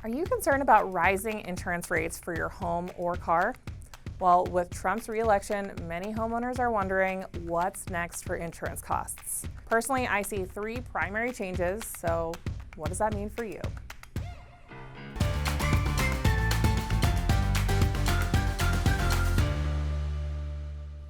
Are you concerned about rising insurance rates for your home or car? Well, with Trump's re-election, many homeowners are wondering what's next for insurance costs. Personally, I see three primary changes, so what does that mean for you?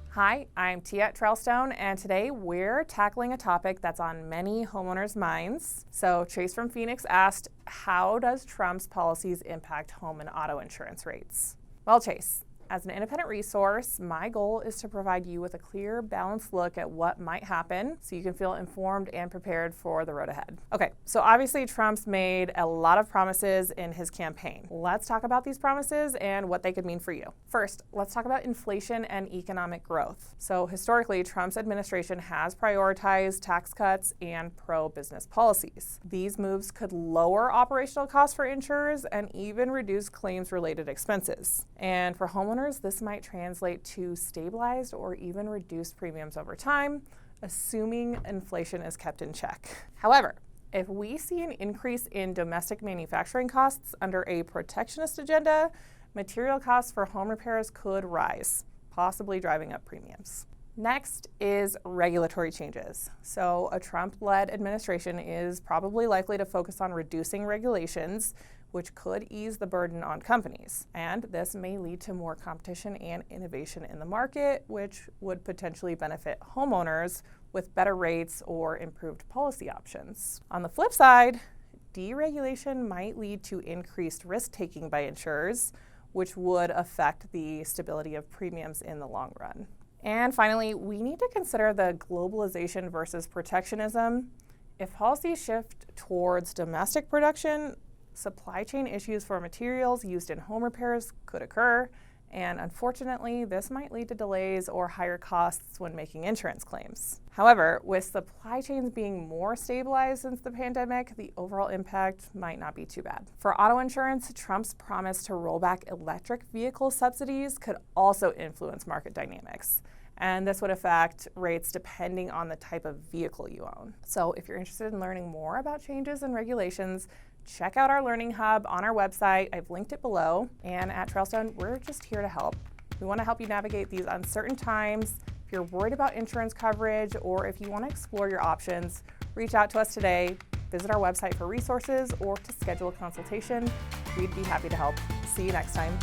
Hi, I'm Tia at Trailstone, and today we're tackling a topic that's on many homeowners' minds. So Chase from Phoenix asked, how does Trump's policies impact home and auto insurance rates? Well, Chase, as an independent resource, my goal is to provide you with a clear, balanced look at what might happen so you can feel informed and prepared for the road ahead. Okay, so obviously Trump's made a lot of promises in his campaign. Let's talk about these promises and what they could mean for you. First, let's talk about inflation and economic growth. So historically, Trump's administration has prioritized tax cuts and pro-business policies. These moves could lower operational costs for insurers and even reduce claims-related expenses. And for homeowners, this might translate to stabilized or even reduced premiums over time, assuming inflation is kept in check. However, if we see an increase in domestic manufacturing costs under a protectionist agenda, material costs for home repairs could rise, possibly driving up premiums. Next is regulatory changes. So a Trump-led administration is probably likely to focus on reducing regulations, which could ease the burden on companies. And this may lead to more competition and innovation in the market, which would potentially benefit homeowners with better rates or improved policy options. On the flip side, deregulation might lead to increased risk-taking by insurers, which would affect the stability of premiums in the long run. And finally, we need to consider the globalization versus protectionism. If policies shift towards domestic production, supply chain issues for materials used in home repairs could occur, and unfortunately, this might lead to delays or higher costs when making insurance claims. However, with supply chains being more stabilized since the pandemic, the overall impact might not be too bad. For auto insurance, Trump's promise to roll back electric vehicle subsidies could also influence market dynamics. And this would affect rates depending on the type of vehicle you own. So if you're interested in learning more about changes and regulations, check out our Learning Hub on our website. I've linked it below. And at Trailstone, we're just here to help. We want to help you navigate these uncertain times. If you're worried about insurance coverage or if you want to explore your options, reach out to us today. Visit our website for resources or to schedule a consultation. We'd be happy to help. See you next time.